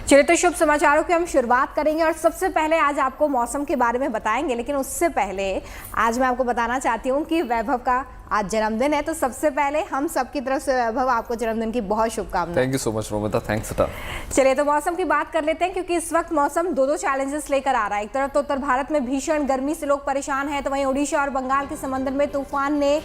चलिए तो शुभ समाचारों की हम शुरुआत करेंगे और सबसे पहले आज आपको मौसम के बारे में बताएंगे, लेकिन उससे पहले आज मैं आपको बताना चाहती हूँ कि वैभव का आज जन्मदिन है। तो सबसे पहले हम सबकी तरफ से वैभव आपको जन्मदिन की बहुत शुभकामनाएं। Thank you so much Romita, thanks. चलिए तो मौसम की बात कर लेते हैं, क्योंकि इस वक्त मौसम दो चैलेंजेस लेकर आ रहा है। एक तरफ तो उत्तर भारत में भीषण गर्मी से लोग परेशान हैं, तो वहीं ओडिशा और बंगाल के समंदर में तूफान ने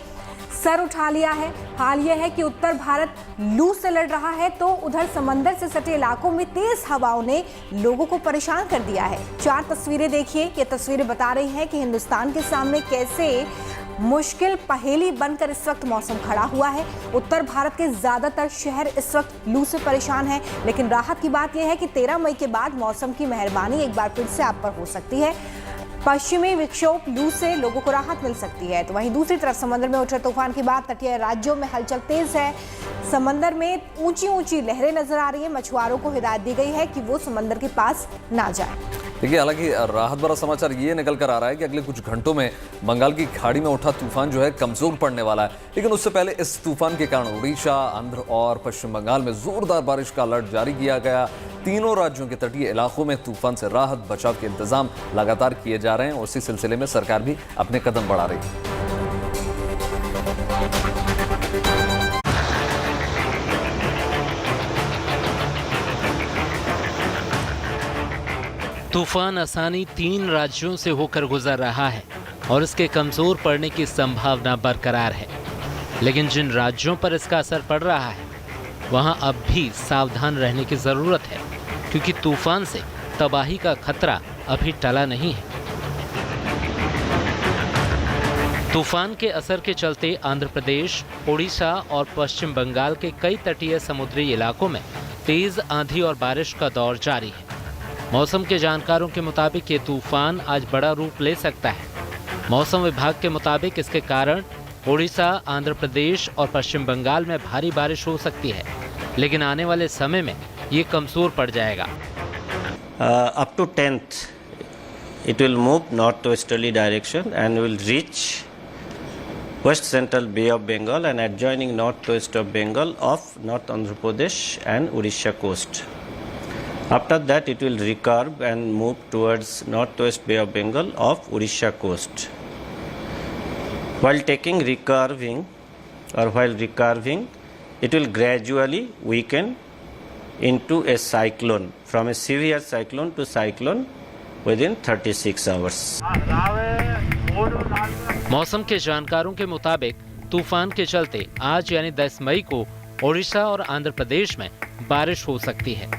सर उठा लिया है। हाल यह है कि उत्तर भारत लू से लड़ रहा है, तो उधर समंदर से सटे इलाकों में तेज हवाओं ने लोगों को परेशान कर दिया है। 4 तस्वीरें देखिए, ये तस्वीरें बता रही हैं कि हिंदुस्तान के सामने कैसे मुश्किल पहेली बनकर इस वक्त मौसम खड़ा हुआ है। उत्तर भारत के ज्यादातर शहर इस वक्त लू से परेशान हैं, लेकिन राहत की बात यह है कि 13 मई के बाद मौसम की मेहरबानी एक बार फिर से आप पर हो सकती है। पश्चिमी विक्षोभ लू से लोगों को राहत मिल सकती है। तो वहीं दूसरी तरफ समंदर में उठे तूफान के बाद तटीय राज्यों में हलचल तेज है। समंदर में ऊंची लहरें नजर आ रही है। मछुआरों को हिदायत दी गई है कि वो समंदर के पास ना जाए। देखिए, हालांकि राहत भरा समाचार ये निकल कर आ रहा है कि अगले कुछ घंटों में बंगाल की खाड़ी में उठा तूफान जो है कमजोर पड़ने वाला है। लेकिन उससे पहले इस तूफान के कारण उड़ीसा, आंध्र और पश्चिम बंगाल में जोरदार बारिश का अलर्ट जारी किया गया। तीनों राज्यों के तटीय इलाकों में तूफान से राहत बचाव के इंतजाम लगातार किए जा रहे हैं और उसी सिलसिले में सरकार भी अपने कदम बढ़ा रही है। तूफान आसानी 3 राज्यों से होकर गुजर रहा है और इसके कमजोर पड़ने की संभावना बरकरार है। लेकिन जिन राज्यों पर इसका असर पड़ रहा है वहां अब भी सावधान रहने की जरूरत है, क्योंकि तूफान से तबाही का खतरा अभी टला नहीं है। तूफान के असर के चलते आंध्र प्रदेश, ओडिशा और पश्चिम बंगाल के कई तटीय समुद्री इलाकों में तेज आंधी और बारिश का दौर जारी है। मौसम के जानकारों के मुताबिक ये तूफान आज बड़ा रूप ले सकता है। मौसम विभाग के मुताबिक इसके कारण ओडिशा, आंध्र प्रदेश और पश्चिम बंगाल में भारी बारिश हो सकती है, लेकिन आने वाले समय में ये कमजोर पड़ जाएगा। Up to 10th, it will move northwesterly direction and will reach West Central Bay of Bengal and adjoining northwest of Bengal of North Andhra Pradesh and Odisha coast. After that, it will recurve and move towards northwest Bay of Bengal of Odisha coast. While recurving, it will gradually weaken into a cyclone, from a severe cyclone to cyclone within 36 hours. मौसम के जानकारों के मुताबिक तूफान के चलते आज यानी 10 मई को ओडिशा और आंध्र प्रदेश में बारिश हो सकती है।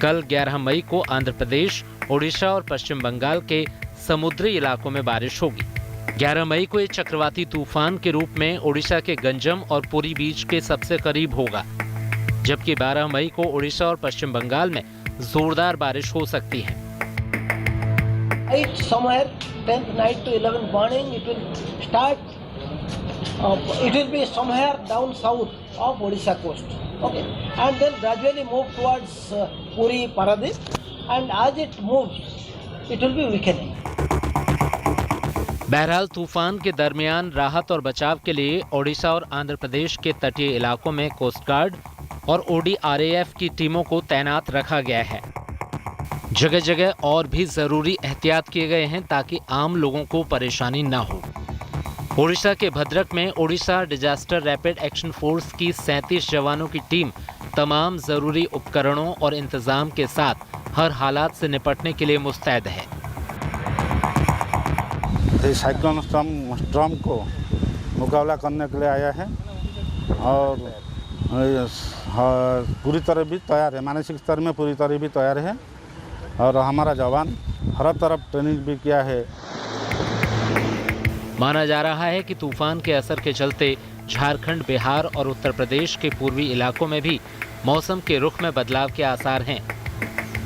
कल 11 मई को आंध्र प्रदेश, ओडिशा और पश्चिम बंगाल के समुद्री इलाकों में बारिश होगी। 11 मई को ये चक्रवाती तूफान के रूप में ओडिशा के गंजम और पुरी बीच के सबसे करीब होगा, जबकि 12 मई को ओडिशा और पश्चिम बंगाल में जोरदार बारिश हो सकती है। Somewhere 10th night to 11th morning it will start. It will be somewhere down south of Odisha coast. Okay, and then gradually move towards Puri, Paradip, and as it moves, it will be weakening. बहरहाल तूफान के दरमियान राहत और बचाव के लिए ओडिशा और आंध्र प्रदेश के तटीय इलाकों में कोस्ट गार्ड और ODRAF की टीमों को तैनात रखा गया है। जगह जगह और भी जरूरी एहतियात किए गए हैं ताकि आम लोगों को परेशानी न हो। ओडिशा के भद्रक में Odisha disaster rapid action force की 37 जवानों की टीम तमाम जरूरी उपकरणों और इंतजाम के साथ हर हालात से निपटने के लिए मुस्तैद है। साइक्लोन स्टॉर्म को मुकाबला करने के लिए आया है और पूरी तरह भी तैयार है, मानसिक स्तर में पूरी तरह भी तैयार है और हमारा जवान हर तरफ ट्रेनिंग भी किया है। माना जा रहा है कि तूफान के असर के चलते झारखंड, बिहार और उत्तर प्रदेश के पूर्वी इलाकों में भी मौसम के रुख में बदलाव के आसार हैं।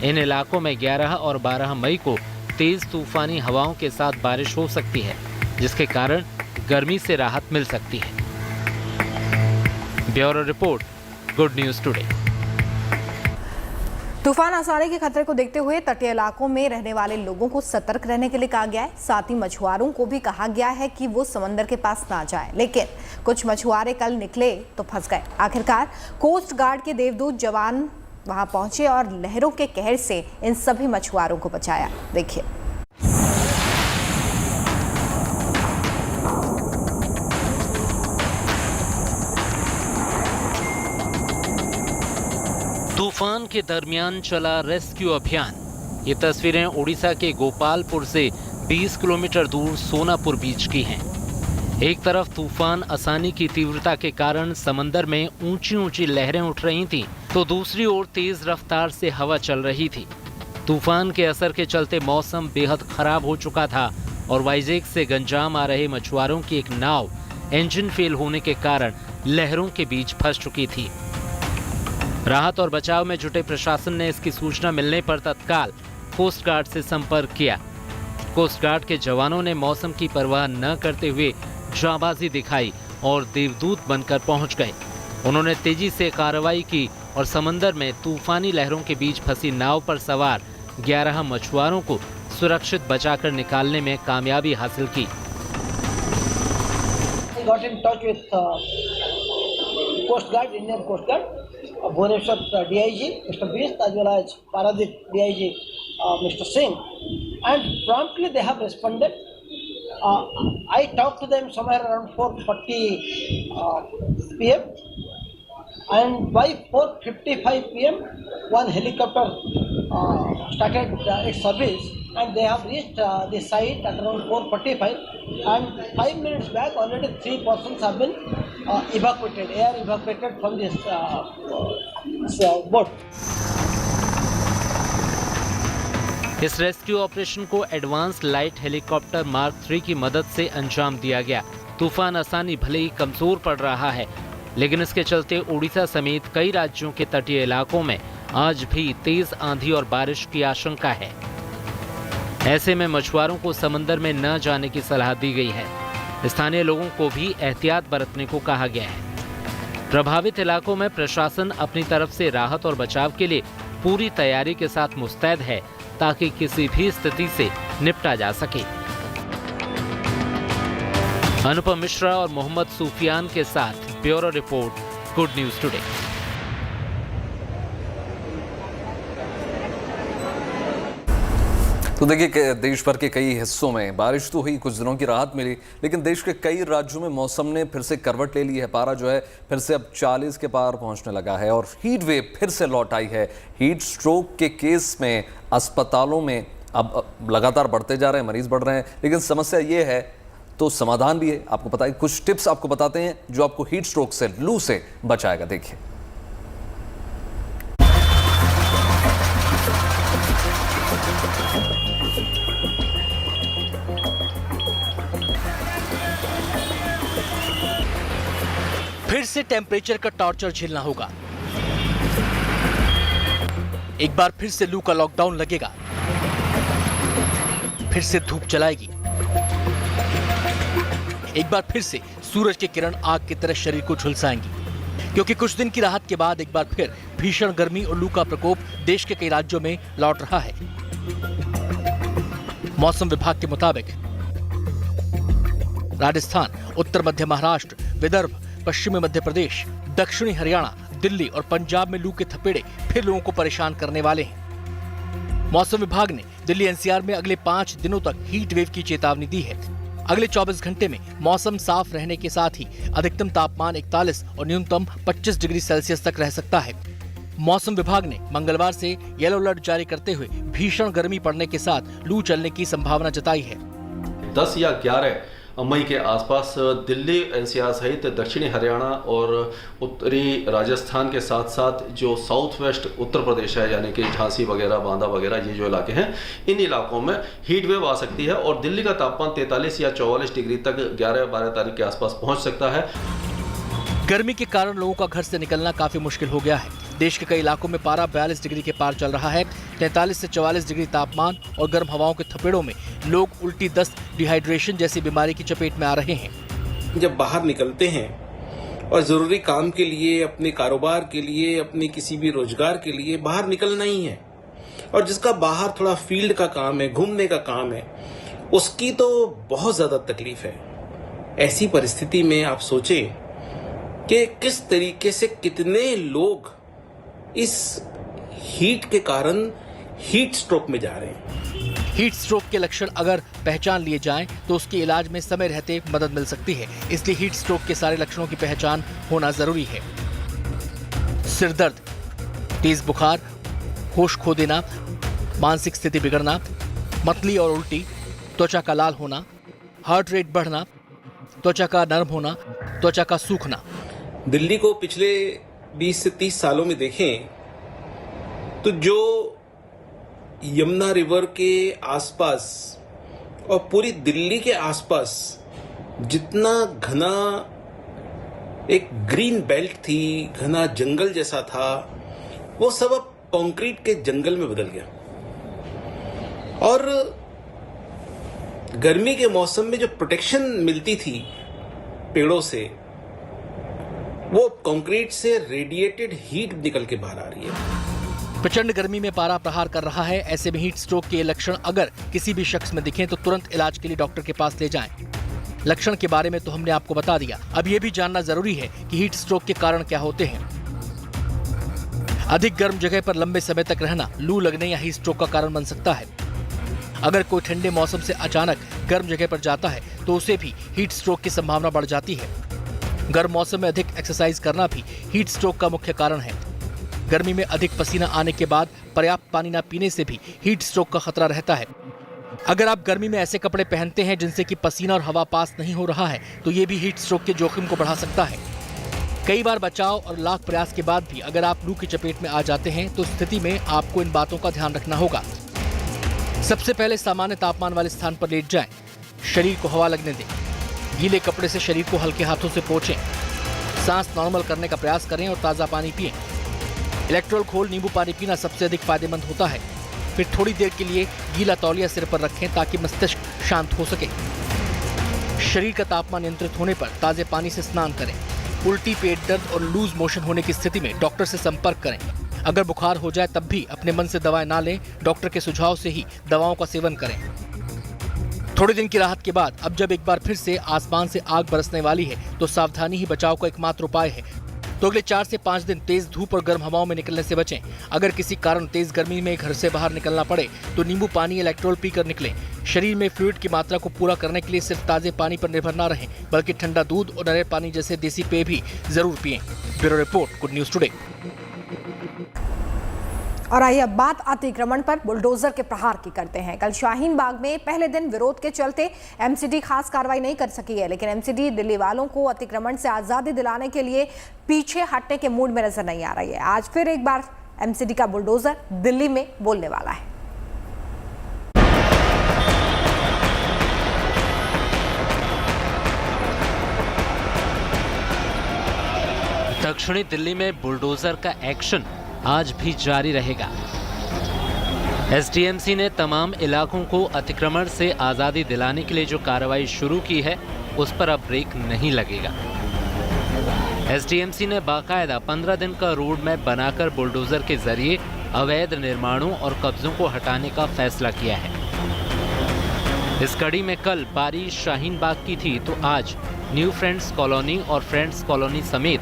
इन इलाकों में 11 और 12 मई को तेज तूफानी हवाओं के साथ बारिश हो सकती है, जिसके कारण गर्मी से राहत मिल सकती है। Bureau report, good news today. तूफान आसानी के खतरे को देखते हुए तटीय इलाकों में रहने वाले लोगों को सतर्क रहने के लिए कहा गया है। साथ ही मछुआरों को भी कहा गया है कि वो समंदर के पास ना जाएं। लेकिन कुछ मछुआरे कल निकले तो फंस गए। आखिरकार कोस्ट गार्ड के देवदूत जवान वहां पहुंचे और लहरों के कहर से इन सभी मछुआरों को बचाया। देखिए। तूफान के दरमियान चला रेस्क्यू अभियान। ये तस्वीरें उड़ीसा के गोपालपुर से 20 किलोमीटर दूर सोनापुर बीच की हैं। एक तरफ तूफान आसानी की तीव्रता के कारण समंदर में ऊंची ऊंची लहरें उठ रही थीं, तो दूसरी ओर तेज रफ्तार से हवा चल रही थी। तूफान के असर के चलते मौसम बेहद खराब हो चुका था और वाइजैक से गंजाम आ रहे मछुआरों की एक नाव इंजन फेल होने के कारण लहरों के बीच फंस चुकी थी। राहत और बचाव में जुटे प्रशासन ने इसकी सूचना मिलने पर तत्काल कोस्ट गार्ड से संपर्क किया। कोस्ट गार्ड के जवानों ने मौसम की परवाह न करते हुए जांबाजी दिखाई और देवदूत बनकर पहुंच गए। उन्होंने तेजी से कार्रवाई की और समंदर में तूफानी लहरों के बीच फंसी नाव पर सवार 11 मछुआरों को सुरक्षित बचाकर निकालने में कामयाबी हासिल की। I got in touch with Coast Guard, Indian Coast Guard, Bhubaneswar DIG, Mr. Beast, as well as Paradip DIG, Mr. Singh, and promptly they have responded. I talked to them somewhere around 4:40 p.m. and by 4:55 p.m. one helicopter started its service, and they have reached the site at around 4:45, and 5 minutes back already 3 persons have been air evacuated from this boat. इस rescue operation को advance light helicopter mark 3 की मदद से अंजाम दिया गया। तूफान आसानी भले ही कमजोर पड़ रहा है, लेकिन इसके चलते उड़ीसा समेत कई राज्यों के तटीय इलाकों में आज भी तेज आंधी और बारिश की आशंका है। ऐसे में मछुआरों को समंदर में न जाने की सलाह दी गई है। स्थानीय लोगों को भी एहतियात बरतने को कहा गया है। प्रभावित इलाकों में प्रशासन अपनी तरफ से राहत और बचाव के लिए पूरी तैयारी के साथ मुस्तैद है, ताकि किसी भी स्थिति से निपटा जा सके। अनुपम मिश्रा और मोहम्मद सूफियान के साथ bureau report, good news today. तो देखिए, देश भर के कई हिस्सों में बारिश तो हुई, कुछ दिनों की राहत मिली, लेकिन देश के कई राज्यों में मौसम ने फिर से करवट ले ली है। पारा जो है फिर से अब 40 के पार पहुंचने लगा है और हीट वेव फिर से लौट आई है। हीट स्ट्रोक के केस में अस्पतालों में अब लगातार बढ़ते जा रहे हैं, मरीज बढ़ रहे हैं, लेकिन समस्या ये है तो समाधान भी है। आपको पता है, कुछ टिप्स आपको बताते हैं जो आपको हीट स्ट्रोक से, लू से बचाएगा। देखिए। फिर से टेम्परेचर का टॉर्चर झेलना होगा। एक बार फिर से लू का लॉकडाउन लगेगा। फिर से धूप जलाएगी। एक बार फिर से सूरज की किरण आग की तरह शरीर को झुलसाएंगी, क्योंकि कुछ दिन की राहत के बाद एक बार फिर भीषण गर्मी और लू का प्रकोप देश के कई राज्यों में लौट रहा है। मौसम विभाग के मुताबिक राजस्थान, उत्तर मध्य महाराष्ट्र, विदर्भ, पश्चिमी मध्य प्रदेश, दक्षिणी हरियाणा, दिल्ली और पंजाब में लू के थपेड़े फिर लोगों को परेशान करने वाले हैं। मौसम विभाग ने दिल्ली एनसीआर में अगले 5 दिनों तक हीट वेव की चेतावनी दी है। अगले 24 घंटे में मौसम साफ रहने के साथ ही अधिकतम तापमान 41 और न्यूनतम 25 डिग्री सेल्सियस तक रह सकता है। मौसम विभाग ने मंगलवार से येलो अलर्ट जारी करते हुए भीषण गर्मी पड़ने के साथ लू चलने की संभावना जताई है। 10 या 11 मई के आसपास दिल्ली एनसीआर सहित दक्षिणी हरियाणा और उत्तरी राजस्थान के साथ साथ जो साउथ वेस्ट उत्तर प्रदेश है, यानी कि झांसी वगैरह, बांदा वगैरह, ये जो इलाके हैं, इन इलाकों में हीट वेव आ सकती है और दिल्ली का तापमान 43 या 44 डिग्री तक 11-12 तारीख के आसपास पहुंच सकता है। गर्मी के कारण लोगों का घर से निकलना काफी मुश्किल हो गया है। देश के कई इलाकों में पारा 42 डिग्री के पार चल रहा है। 43 से 44 डिग्री तापमान और गर्म हवाओं के थपेड़ों में लोग उल्टी, दस्त, डिहाइड्रेशन जैसी बीमारी की चपेट में आ रहे हैं। जब बाहर निकलते हैं और जरूरी काम के लिए, अपने कारोबार के लिए, अपने किसी भी रोजगार के लिए बाहर निकलना ही है, और जिसका बाहर थोड़ा फील्ड का काम है, घूमने का काम है, उसकी तो बहुत ज्यादा तकलीफ है। ऐसी परिस्थिति में आप सोचें कि किस तरीके से कितने लोग इस हीट के कारण हीट स्ट्रोक में जा रहे हैं। हीट स्ट्रोक के लक्षण अगर पहचान लिए जाएं तो उसके इलाज में समय रहते मदद मिल सकती है। इसलिए हीट स्ट्रोक के सारे लक्षणों की पहचान होना जरूरी है। सिर दर्द, तेज बुखार, होश खो देना, मानसिक स्थिति बिगड़ना, मतली और उल्टी, त्वचा का लाल होना, हार्ट रेट बढ़ना, त्वचा का नरम होना, त्वचा का सूखना। दिल्ली को पिछले 20 से 30 सालों में देखें तो जो यमुना रिवर के आसपास और पूरी दिल्ली के आसपास जितना घना एक ग्रीन बेल्ट थी, घना जंगल जैसा था, वो सब अब कंक्रीट के जंगल में बदल गया। और गर्मी के मौसम में जो प्रोटेक्शन मिलती थी पेड़ों से, वो कंक्रीट से रेडिएटेड हीट निकल के बाहर आ रही है। प्रचंड गर्मी में पारा प्रहार कर रहा है। ऐसे में हीट स्ट्रोक के लक्षण अगर किसी भी शख्स में दिखें तो तुरंत इलाज के लिए डॉक्टर के पास ले जाएं। लक्षण के बारे में तो हमने आपको बता दिया, अब यह भी जानना जरूरी है कि हीट स्ट्रोक के कारण क्या होते हैं। अधिक गर्म जगह पर लंबे समय तक रहना लू लगने या हीट स्ट्रोक का कारण बन सकता है। अगर कोई ठंडे मौसम से अचानक गर्म जगह पर जाता है तो उसे भी हीट स्ट्रोक की संभावना बढ़ जाती है। गर्म मौसम में अधिक एक्सरसाइज करना भी हीट स्ट्रोक का मुख्य कारण है। गर्मी में अधिक पसीना आने के बाद पर्याप्त पानी न पीने से भी हीट स्ट्रोक का खतरा रहता है। अगर आप गर्मी में ऐसे कपड़े पहनते हैं जिनसे कि पसीना और हवा पास नहीं हो रहा है तो ये भी हीट स्ट्रोक के जोखिम को बढ़ा सकता है। कई बार बचाव और लाख प्रयास के बाद भी अगर आप लू की चपेट में आ जाते हैं तो स्थिति में आपको इन बातों का ध्यान रखना होगा। सबसे पहले सामान्य तापमान वाले स्थान पर लेट जाएं, शरीर को हवा लगने दें, गीले कपड़े से शरीर को हल्के हाथों से पोंछें, सांस नॉर्मल करने का प्रयास करें और ताज़ा पानी पिएं। इलेक्ट्रोल खोल नींबू पानी पीना सबसे अधिक फायदेमंद होता है। फिर थोड़ी देर के लिए गीला तौलिया सिर पर रखें ताकि मस्तिष्क शांत हो सके। शरीर का तापमान नियंत्रित होने पर ताज़े पानी से स्नान करें। उल्टी, पेट दर्द और लूज मोशन होने की स्थिति में डॉक्टर से संपर्क करें। अगर बुखार हो जाए तब भी अपने मन से दवाएं ना लें, डॉक्टर के सुझाव से ही दवाओं का सेवन करें। थोड़े दिन की राहत के बाद अब जब एक बार फिर से आसमान से आग बरसने वाली है तो सावधानी ही बचाव का एकमात्र उपाय है। तो अगले 4 से 5 दिन तेज धूप और गर्म हवाओं में निकलने से बचें। अगर किसी कारण तेज गर्मी में घर से बाहर निकलना पड़े तो नींबू पानी, इलेक्ट्रोल पीकर निकलें। शरीर में फ्लूइड की मात्रा को पूरा करने के लिए सिर्फ ताजे पानी पर निर्भर न रहें, बल्कि ठंडा दूध और नरे पानी जैसे देसी पेय भी जरूर पिएं। Bureau report, good news today. और आइए अब बात अतिक्रमण पर बुलडोजर के प्रहार की करते हैं। कल शाहीन बाग में पहले दिन विरोध के चलते एमसीडी खास कार्रवाई नहीं कर सकी है, लेकिन एमसीडी दिल्ली वालों को अतिक्रमण से आज़ादी दिलाने के लिए पीछे हटने के मूड में नजर नहीं आ रही है। आज फिर एक बार एमसीडी का बुलडोजर दिल्ली में बोलने वाला है। दक्षिणी दिल्ली में बुलडोजर का एक्शन आज भी जारी रहेगा। एसडीएमसी ने तमाम इलाकों को अतिक्रमण से आज़ादी दिलाने के लिए जो कार्रवाई शुरू की है उस पर अब ब्रेक नहीं लगेगा। एसडीएमसी ने बाकायदा 15 दिन का रोड मैप बनाकर बुलडोजर के जरिए अवैध निर्माणों और कब्जों को हटाने का फैसला किया है। इस कड़ी में कल बारिश शाहीन बाग की थी तो आज न्यू फ्रेंड्स कॉलोनी और फ्रेंड्स कॉलोनी समेत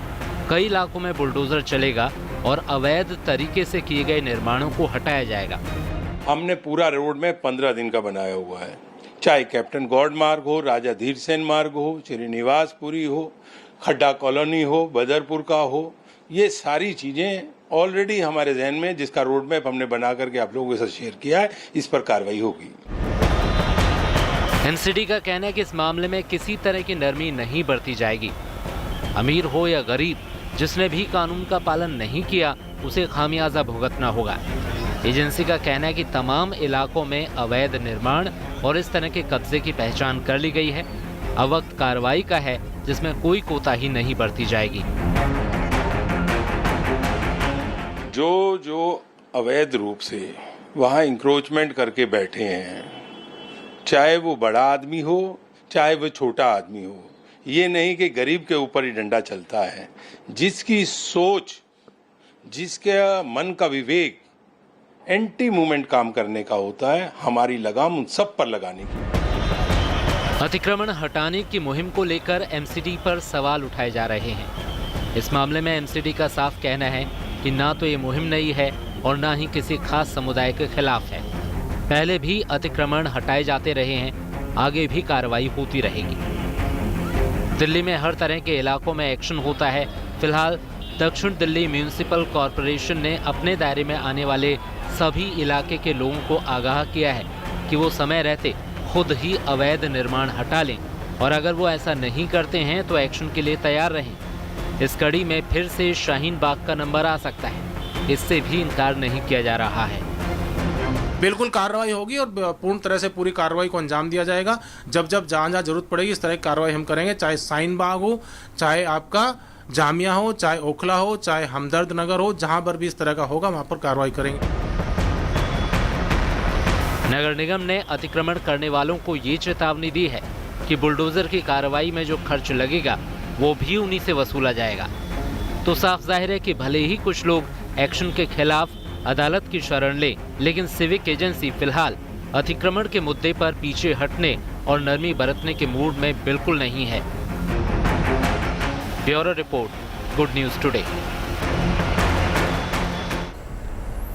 कई इलाकों में बुलडोजर चलेगा और अवैध तरीके से किए गए निर्माणों को हटाया जाएगा। हमने पूरा रोड में 15 दिन का बनाया हुआ है, चाहे कैप्टन गौड़ मार्ग हो, राजा धीर सेन मार्ग हो, श्रीनिवासपुरी हो, खड्डा कॉलोनी हो, बदरपुर का हो, ये सारी चीजें ऑलरेडी हमारे जहन में, जिसका रोड मैप हमने बना करके आप लोगों के साथ शेयर किया है, इस पर कार्रवाई होगी। एमसीडी का कहना है कि इस मामले में किसी तरह की नरमी नहीं बरती जाएगी। अमीर हो या गरीब, जिसने भी कानून का पालन नहीं किया उसे खामियाजा भुगतना होगा। एजेंसी का कहना है कि तमाम इलाकों में अवैध निर्माण और इस तरह के कब्जे की पहचान कर ली गई है। अब वक्त कार्रवाई का है जिसमें कोई कोताही नहीं बरती जाएगी। जो अवैध रूप से वहाँ इंक्रोचमेंट करके बैठे हैं, चाहे वो बड़ा आदमी हो चाहे वो छोटा आदमी हो, ये नहीं कि गरीब के ऊपर ही डंडा चलता है। जिसकी सोच, जिसके मन का विवेक एंटी मूवमेंट काम करने का होता है, हमारी लगाम उन सब पर लगाने की। अतिक्रमण हटाने की मुहिम को लेकर एमसीडी पर सवाल उठाए जा रहे हैं। इस मामले में एमसीडी का साफ कहना है कि ना तो ये मुहिम नई है और न ही किसी खास समुदाय के खिलाफ है। पहले भी अतिक्रमण हटाए जाते रहे हैं, आगे भी कार्रवाई होती रहेगी। दिल्ली में हर तरह के इलाकों में एक्शन होता है। फिलहाल दक्षिण दिल्ली म्यूनिसिपल कॉरपोरेशन ने अपने दायरे में आने वाले सभी इलाके के लोगों को आगाह किया है कि वो समय रहते खुद ही अवैध निर्माण हटा लें, और अगर वो ऐसा नहीं करते हैं तो एक्शन के लिए तैयार रहें। इस कड़ी में फिर से शाहीन बाग का नंबर आ सकता है, इससे भी इनकार नहीं किया जा रहा है। बिल्कुल कार्रवाई होगी और पूर्ण तरह से पूरी कार्रवाई को अंजाम दिया जाएगा। जब जहाँ जरूरत पड़ेगी इस तरह की कार्रवाई हम करेंगे, चाहे शाहीन बाग हो, चाहे आपका जामिया हो, चाहे ओखला हो, चाहे हमदर्द नगर हो, जहां पर भी इस तरह का होगा वहां पर कार्रवाई करेंगे। नगर निगम ने अतिक्रमण करने वालों को ये चेतावनी दी है कि बुलडोजर की कार्रवाई में जो खर्च लगेगा वो भी उन्हीं से वसूला जाएगा। तो साफ जाहिर है कि भले ही कुछ लोग एक्शन के खिलाफ अदालत की शरण लें, लेकिन सिविक एजेंसी फिलहाल अतिक्रमण के मुद्दे पर पीछे हटने और नरमी बरतने के मूड में बिल्कुल नहीं है। Bureau report, good news today.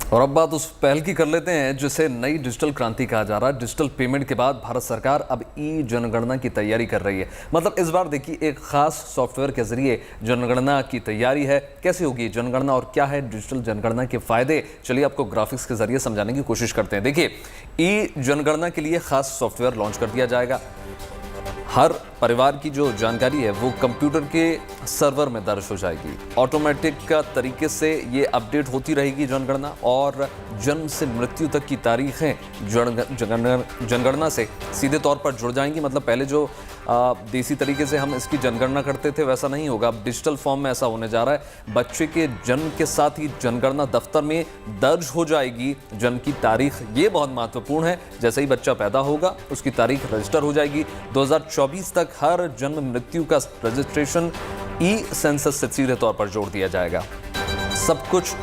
और अब बात उस पहल की कर लेते हैं जिसे नई डिजिटल क्रांति कहा जा रहा है। डिजिटल पेमेंट के बाद भारत सरकार अब ई जनगणना की तैयारी कर रही है। मतलब इस बार देखिए एक खास सॉफ्टवेयर के जरिए जनगणना की तैयारी है। कैसे होगी जनगणना और क्या है डिजिटल जनगणना के फायदे, चलिए आपको ग्राफिक्स के जरिए समझाने की कोशिश करते हैं। देखिए ई जनगणना के लिए खास सॉफ्टवेयर लॉन्च कर दिया जाएगा। हर परिवार की जो जानकारी है वो कंप्यूटर के सर्वर में दर्ज हो जाएगी। ऑटोमेटिक तरीके से ये अपडेट होती रहेगी जनगणना, और जन्म से मृत्यु तक की तारीखें जनगणना से सीधे तौर पर जुड़ जाएंगी। मतलब पहले जो देसी तरीके से हम इसकी जनगणना करते थे वैसा नहीं होगा, अब डिजिटल फॉर्म में ऐसा होने जा रहा है। बच्चे के जन्म के साथ ही जनगणना दफ्तर में दर्ज हो जाएगी जन्म की तारीख। ये बहुत महत्वपूर्ण है। जैसे ही बच्चा पैदा होगा उसकी तारीख रजिस्टर हो जाएगी। 2024 तक हर जन्म मृत्यु का रजिस्ट्रेशन ई सेंसस से सीधे तौर पर जोड़ दिया जाएगा। सब कुछ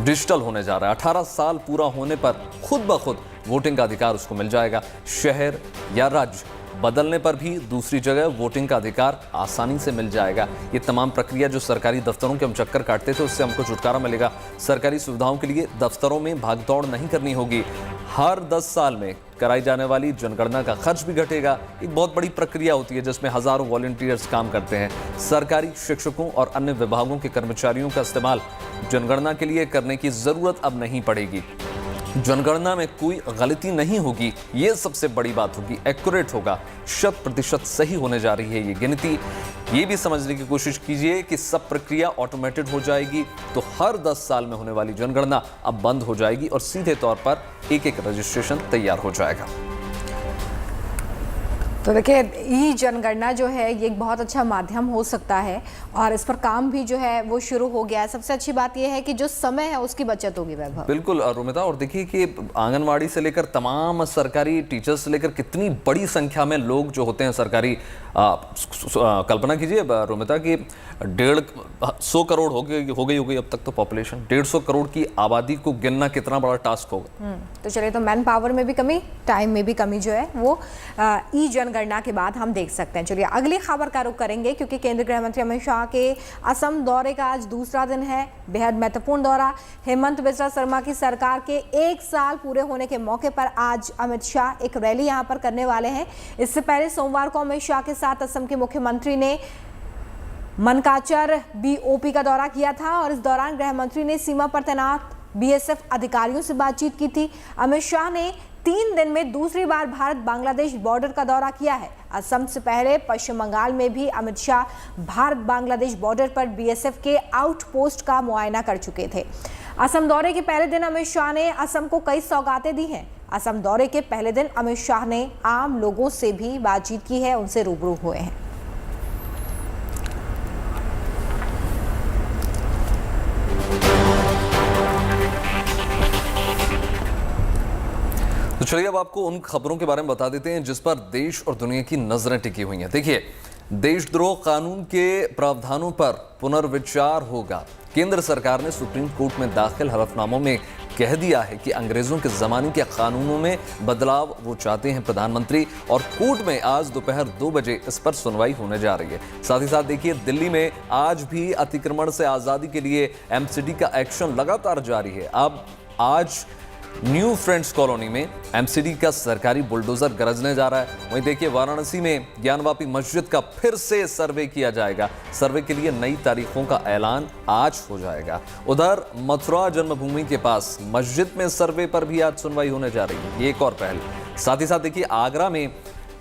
डिजिटल होने जा रहा है। 18 साल पूरा होने पर खुद ब खुद वोटिंग का अधिकार उसको मिल जाएगा। शहर या राज्य बदलने पर भी दूसरी जगह वोटिंग का अधिकार आसानी से मिल जाएगा। ये तमाम प्रक्रिया जो सरकारी दफ्तरों के हम चक्कर काटते थे उससे हमको छुटकारा मिलेगा। सरकारी सुविधाओं के लिए दफ्तरों में भागदौड़ नहीं करनी होगी। हर 10 साल में कराई जाने वाली जनगणना का खर्च भी घटेगा। एक बहुत बड़ी प्रक्रिया होती है जिसमें हजारों वॉलंटियर्स काम करते हैं। सरकारी शिक्षकों और अन्य विभागों के कर्मचारियों का इस्तेमाल जनगणना के लिए करने की जरूरत अब नहीं पड़ेगी। जनगणना में कोई गलती नहीं होगी, ये सबसे बड़ी बात होगी। एक्यूरेट होगा, 100% सही होने जा रही है ये गिनती। ये भी समझने की कोशिश कीजिए कि सब प्रक्रिया ऑटोमेटेड हो जाएगी तो हर 10 साल में होने वाली जनगणना अब बंद हो जाएगी और सीधे तौर पर एक एक रजिस्ट्रेशन तैयार हो जाएगा। तो देखिए ई जनगणना जो है ये एक बहुत अच्छा माध्यम हो सकता है और इस पर काम भी जो है वो शुरू हो गया है। सबसे अच्छी बात ये है कि जो समय है उसकी बचत होगी। वैभव, बिल्कुल रुमिता, और देखिए कि आंगनवाड़ी से लेकर तमाम सरकारी टीचर्स से लेकर कितनी बड़ी संख्या में लोग जो होते हैं सरकारी, कल्पना कीजिए रुमिता की 150 करोड़ हो गई अब तक तो पॉपुलेशन। 150 करोड़ की आबादी को गिनना कितना बड़ा टास्क होगा। तो चलिए, तो मैन पावर में भी कमी, टाइम में भी कमी जो है वो ई जनगणना के बाद हम देख सकते हैं। चलिए अगली खबर का रुख करेंगे क्योंकि केंद्रीय गृह मंत्री अमित शाह के असम दौरे का आज दूसरा दिन है। बेहद महत्वपूर्ण दौरा। हेमंत बिस्वा शर्मा की सरकार के 1 साल पूरे होने के मौके पर आज अमित शाह एक रैली यहां पर करने वाले हैं। इससे पहले सोमवार को अमित शाह के साथ असम के मुख्यमंत्री ने मनकाचर BOP का दौरा किया था और इस दौरान गृह मंत्री ने सीमा पर तैनात BSF अधिकारियों से बातचीत की थी। अमित शाह ने 3 दिन में दूसरी बार भारत बांग्लादेश बॉर्डर का दौरा किया है। असम से पहले पश्चिम बंगाल में भी अमित शाह भारत बांग्लादेश बॉर्डर पर BSF के आउटपोस्ट का मुआयना कर चुके थे। असम दौरे के पहले दिन अमित शाह ने असम को कई सौगातें दी हैं। असम दौरे के पहले दिन अमित शाह ने आम लोगों से भी बातचीत की है, उनसे रूबरू हुए हैं। तो चलिए अब आपको उन खबरों के बारे में बता देते हैं जिस पर देश और दुनिया की नजरें टिकी हुई हैं। देखिए, देशद्रोह कानून के प्रावधानों पर पुनर्विचार होगा। केंद्र सरकार ने सुप्रीम कोर्ट में दाखिल हलफनामों में कह दिया है कि अंग्रेजों के जमाने के कानूनों में बदलाव वो चाहते हैं प्रधानमंत्री, और कोर्ट में आज दोपहर 2 बजे इस पर सुनवाई होने जा रही है। साथ ही साथ देखिए, दिल्ली में आज भी अतिक्रमण से आज़ादी के लिए एमसीडी का एक्शन लगातार जारी है। अब आज न्यू फ्रेंड्स कॉलोनी में एमसीडी का सरकारी बुलडोजर गरजने जा रहा है। वहीं देखिए, वाराणसी में ज्ञानवापी मस्जिद का फिर से सर्वे किया जाएगा। सर्वे के लिए नई तारीखों का ऐलान आज हो जाएगा। उधर मथुरा जन्मभूमि के पास मस्जिद में सर्वे पर भी आज सुनवाई होने जा रही है। ये एक और पहल। साथ ही साथ देखिए, आगरा में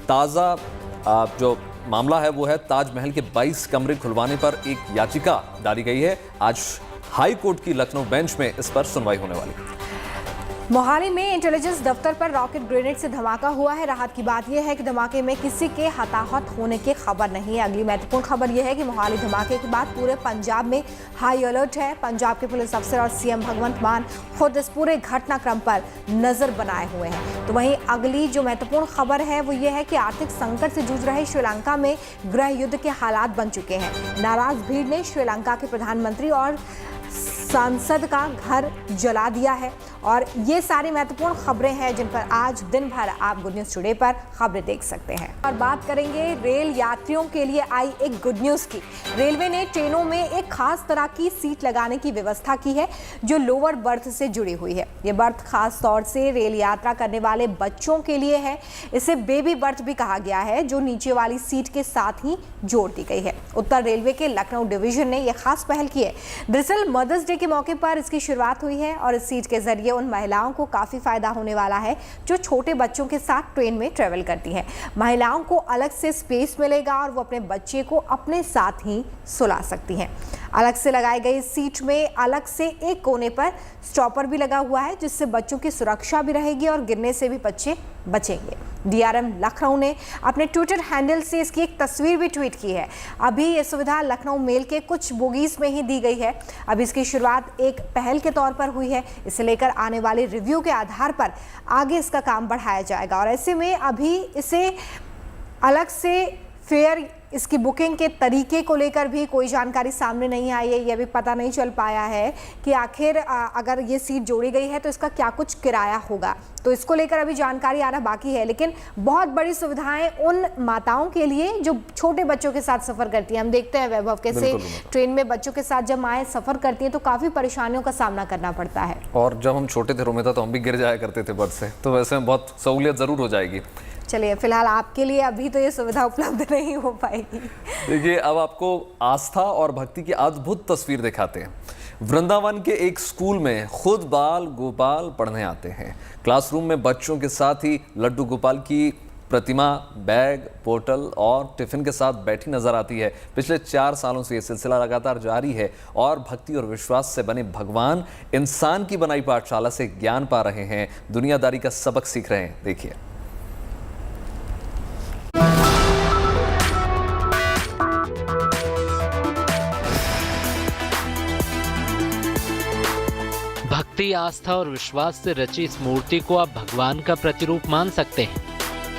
ताज़ा जो मामला है वो है ताजमहल के 22 कमरे खुलवाने पर एक याचिका डाली गई है। आज हाई कोर्ट की लखनऊ बेंच में इस पर सुनवाई होने वाली है। मोहाली में इंटेलिजेंस दफ्तर पर रॉकेट ग्रेनेड से धमाका हुआ है। राहत की बात यह है कि धमाके में किसी के हताहत होने की खबर नहीं है। अगली महत्वपूर्ण खबर यह है कि मोहाली धमाके के बाद पूरे पंजाब में हाई अलर्ट है। पंजाब के पुलिस अफसर और सीएम भगवंत मान खुद इस पूरे घटनाक्रम पर नजर बनाए हुए हैं। तो वहीं अगली जो महत्वपूर्ण खबर है वो ये है कि आर्थिक संकट से जूझ रहे श्रीलंका में गृह युद्ध के हालात बन चुके हैं। नाराज भीड़ ने श्रीलंका के प्रधानमंत्री और सांसद का घर जला दिया है। और ये सारी महत्वपूर्ण खबरें हैं जिन पर आज दिन भर आप गुड न्यूज टुडे पर खबरें देख सकते हैं। और बात करेंगे रेल यात्रियों के लिए आई एक गुड न्यूज की। रेलवे ने ट्रेनों में एक खास तरह की सीट लगाने की व्यवस्था की है जो लोअर बर्थ से जुड़ी हुई है। ये बर्थ खास तौर से रेल यात्रा करने वाले बच्चों के लिए है। इसे बेबी बर्थ भी कहा गया है, जो नीचे वाली सीट के साथ ही जोड़ दी गई है। उत्तर रेलवे के लखनऊ डिवीजन ने यह खास पहल की है। दरअसल मदर्स डे के मौके पर इसकी शुरुआत हुई है और इस सीट के जरिए उन महिलाओं को काफी फायदा होने वाला है जो छोटे बच्चों के साथ ट्रेन में ट्रेवल करती हैं। महिलाओं को अलग से स्पेस मिलेगा और वो अपने बच्चे को अपने साथ ही सुला सकती हैं। अलग से लगाई गई सीट में अलग से एक कोने पर स्टॉपर भी लगा हुआ है जिससे बच्चों की सुरक्षा भी रहेगी और गिरने से भी बच्चे बचेंगे। डीआरएम लखनऊ ने अपने ट्विटर हैंडल से इसकी एक तस्वीर भी ट्वीट की है। अभी ये सुविधा लखनऊ मेल के कुछ बोगीज में ही दी गई है। अभी इसकी शुरुआत एक पहल के तौर पर हुई है। इसे लेकर आने वाले रिव्यू के आधार पर आगे इसका काम बढ़ाया जाएगा और ऐसे में अभी इसे अलग से फेयर इसकी बुकिंग के तरीके को लेकर भी कोई जानकारी सामने नहीं आई है। यह भी पता नहीं चल पाया है कि आखिर अगर ये सीट जोड़ी गई है तो इसका क्या कुछ किराया होगा। तो इसको लेकर अभी जानकारी आना बाकी है, लेकिन बहुत बड़ी सुविधाएं उन माताओं के लिए जो छोटे बच्चों के साथ सफ़र करती हैं। हम देखते हैं वैभव कैसे ट्रेन में बच्चों के साथ जब माएँ सफ़र करती हैं तो काफ़ी परेशानियों का सामना करना पड़ता है। और जब हम छोटे थे रोमिता तो हम भी गिर जाया करते थे बस से, तो वैसे में बहुत सहूलियत ज़रूर हो जाएगी। चलिए, फिलहाल आपके लिए अभी तो ये सुविधा उपलब्ध नहीं हो पाएगी। देखिए, अब आपको आस्था और भक्ति की अद्भुत तस्वीर दिखाते हैं। वृंदावन के एक स्कूल में खुद बाल गोपाल पढ़ने आते हैं। क्लासरूम में बच्चों के साथ ही लड्डू गोपाल की प्रतिमा बैग, बोतल और टिफिन के साथ बैठी नजर आती है। पिछले 4 सालों से ये सिलसिला लगातार जारी है और भक्ति और विश्वास से बने भगवान इंसान की बनाई पाठशाला से ज्ञान पा रहे हैं, दुनियादारी का सबक सीख रहे हैं। देखिए, भक्ति, आस्था और विश्वास से रची इस मूर्ति को आप भगवान का प्रतिरूप मान सकते हैं,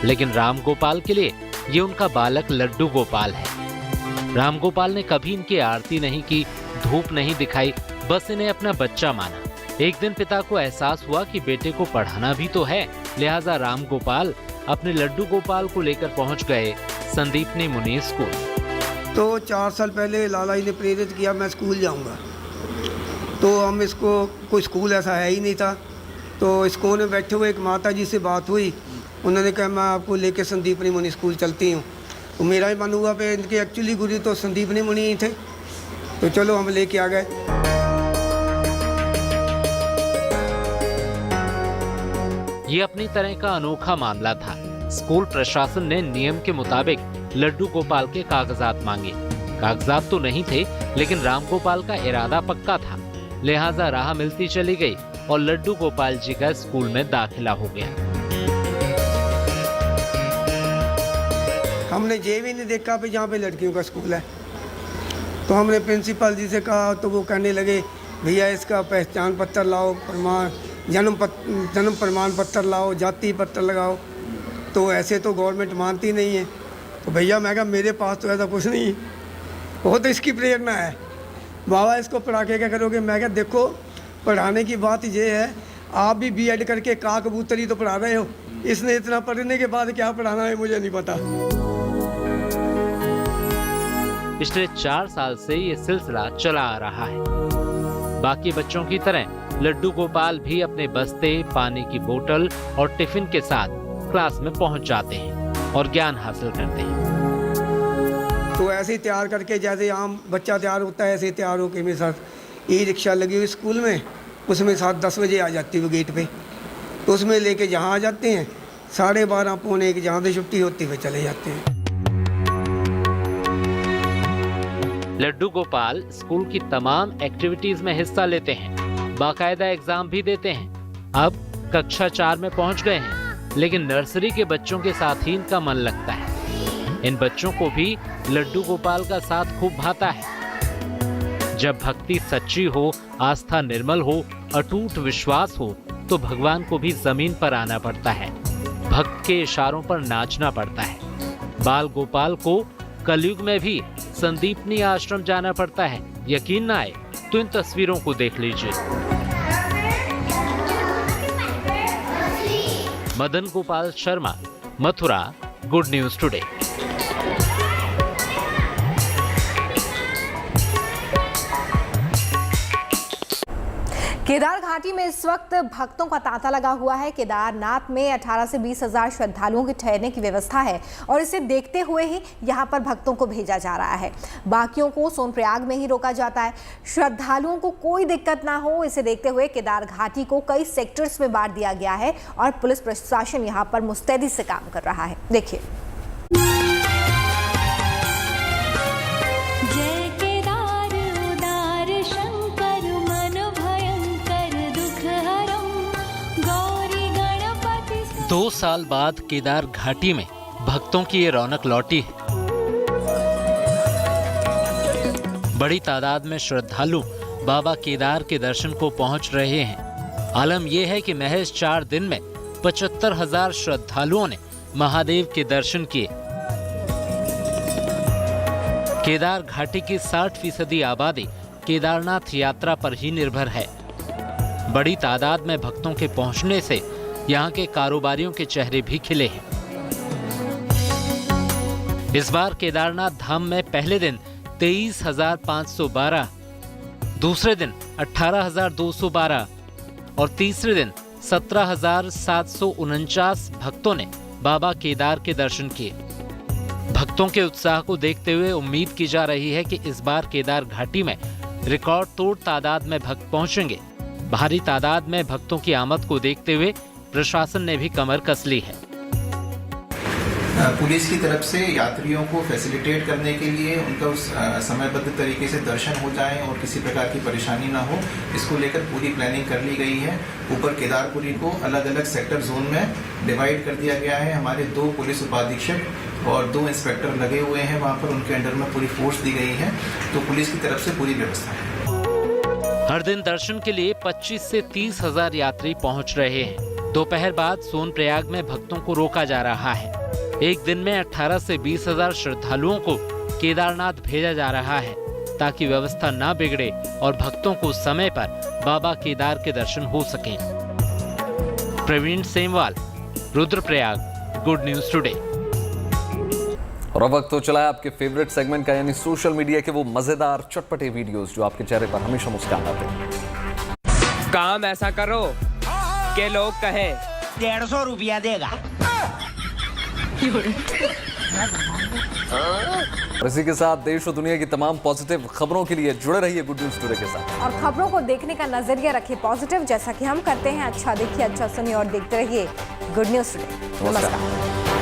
लेकिन राम गोपाल के लिए ये उनका बालक लड्डू गोपाल है। राम गोपाल ने कभी इनकी आरती नहीं की, धूप नहीं दिखाई, बस इन्हें अपना बच्चा माना। एक दिन पिता को एहसास हुआ कि बेटे को पढ़ाना भी तो है, लिहाजा राम गोपाल अपने लड्डू गोपाल को लेकर पहुंच गए संदीपनी मुनि स्कूल। तो 4 साल पहले लाला जी ने प्रेरित किया मैं स्कूल जाऊंगा, तो हम इसको कोई स्कूल ऐसा है ही नहीं था। तो स्कूल में बैठे हुए एक माता जी से बात हुई, उन्होंने कहा मैं आपको लेके संदीपनी मुनि स्कूल चलती हूँ। तो मेरा ही मन हुआ पे इनके एक्चुअली गुरु तो संदीपनी मुनि ही थे, तो चलो हम लेके आ गए। ये अपनी तरह का अनोखा मामला था। स्कूल प्रशासन ने नियम के मुताबिक लड्डू गोपाल के कागजात मांगे। कागजात तो नहीं थे, लेकिन राम गोपाल का इरादा पक्का था, लिहाजा राह मिलती चली गई और लड्डू गोपाल जी का स्कूल में दाखिला हो गया। हमने ये भी नहीं देखा पे जहाँ पे लड़कियों का स्कूल है, तो हमने प्रिंसिपल जी से कहा तो वो कहने लगे भैया इसका पहचान पत्र लाओ, जन्म प्रमाण पत्र लाओ, जाति पत्र लगाओ। तो ऐसे तो गवर्नमेंट मानती नहीं है। तो भैया मैं कहा मेरे पास तो ऐसा कुछ नहीं, वो तो इसकी प्रेरणा है। बाबा इसको पढ़ा के क्या करोगे? मैं क्या, देखो पढ़ाने की बात ये है, आप भी बीएड करके का कबूतरी तो पढ़ा रहे हो, इसने इतना पढ़ने के बाद क्या पढ़ाना है मुझे नहीं पता। पिछले 4 साल से ये सिलसिला चला आ रहा है। बाकी बच्चों की तरह लड्डू गोपाल भी अपने बस्ते, पानी की बोतल और टिफिन के साथ क्लास में पहुंच जाते हैं और ज्ञान हासिल करते हैं। तो ऐसे ही तैयार करके, जैसे आम बच्चा तैयार होता है, ऐसे ही तैयार होकर मेरे साथ ई रिक्शा लगी हुई स्कूल में, उसमें 7-10 बजे आ जाती है गेट पे, तो उसमें लेके जहाँ आ जाते हैं 12:30 पौने 1 जहाँ से छुट्टी होती हुए चले जाते हैं। लड्डू गोपाल स्कूल की तमाम एक्टिविटीज में हिस्सा लेते हैं, बाकायदा एग्जाम भी देते हैं। अब कक्षा 4 में पहुंच गए हैं, लेकिन नर्सरी के बच्चों के साथ ही इनका मन लगता है। इन बच्चों को भी लड्डू गोपाल का साथ खूब भाता है। जब भक्ति सच्ची हो, आस्था निर्मल हो, अटूट विश्वास हो, तो भगवान को भी जमीन पर आना पड़ता है, भक्त के इशारों पर नाचना पड़ता है। बाल गोपाल को कलयुग में भी संदीपनी आश्रम जाना पड़ता है। यकीन ना आए तो इन तस्वीरों को देख लीजिए। Madan Gopal Sharma, Mathura, good news today. Kedar घाटी में इस वक्त भक्तों का तांता लगा हुआ है। केदारनाथ में 18 से 20 हजार श्रद्धालुओं के ठहरने की व्यवस्था है और इसे देखते हुए ही यहां पर भक्तों को भेजा जा रहा है। बाकियों को सोनप्रयाग में ही रोका जाता है। श्रद्धालुओं को कोई दिक्कत ना हो, इसे देखते हुए केदार घाटी को कई सेक्टर्स में बांट दिया गया है और पुलिस प्रशासन यहां पर मुस्तैदी से काम कर रहा है। देखिए। दो साल बाद केदार घाटी में भक्तों की ये रौनक लौटी है। बड़ी तादाद में श्रद्धालु बाबा केदार के दर्शन को पहुंच रहे हैं। आलम यह है कि महज 4 दिन में 75,000 श्रद्धालुओं ने महादेव के दर्शन किए। केदार घाटी की 60% आबादी केदारनाथ यात्रा पर ही निर्भर है। बड़ी तादाद में भक्तों के पहुंचने से यहाँ के कारोबारियों के चेहरे भी खिले हैं। इस बार केदारनाथ धाम में पहले दिन 23,512, दूसरे दिन 18,212 और तीसरे दिन 17,749 भक्तों ने बाबा केदार के दर्शन किए। भक्तों के उत्साह को देखते हुए उम्मीद की जा रही है कि इस बार केदार घाटी में रिकॉर्ड तोड़ तादाद में भक्त पहुंचेंगे। भारी तादाद में भक्तों की आमद को देखते हुए प्रशासन ने भी कमर कस ली है। पुलिस की तरफ से यात्रियों को फैसिलिटेट करने के लिए उनका उस समयबद्ध तरीके से दर्शन हो जाए और किसी प्रकार की परेशानी ना हो, इसको लेकर पूरी प्लानिंग कर ली गई है। ऊपर केदारपुरी को अलग अलग सेक्टर जोन में डिवाइड कर दिया गया है। हमारे 2 पुलिस उपाधीक्षक और 2 इंस्पेक्टर लगे हुए हैं वहाँ पर, उनके अंडर में पूरी फोर्स दी गई है। तो पुलिस की तरफ से पूरी व्यवस्था है। हर दिन दर्शन के लिए 25 से 30 हजार यात्री पहुँच रहे हैं। दोपहर बाद सोनप्रयाग में भक्तों को रोका जा रहा है। एक दिन में 18 से 20 हजार श्रद्धालुओं को केदारनाथ भेजा जा रहा है ताकि व्यवस्था ना बिगड़े और भक्तों को समय पर बाबा केदार के दर्शन हो सकें। Praveen Semwal, Rudraprayag, good news today. और अब वक्त तो चला है आपके फेवरेट सेगमेंट का, यानी सोशल मीडिया के वो मजेदार चटपटे वीडियोस जो आपके चेहरे पर हमेशा मुस्कान आते हैं। काम ऐसा करो के लोग कहे 150 रुपया देगा। और इसी के साथ देश और दुनिया की तमाम पॉजिटिव खबरों के लिए जुड़े रहिए गुड न्यूज टुडे के साथ। और खबरों को देखने का नजरिया रखिए पॉजिटिव, जैसा कि हम करते हैं। अच्छा देखिए, अच्छा सुनिए और देखते रहिए गुड न्यूज टुडे। नमस्कार।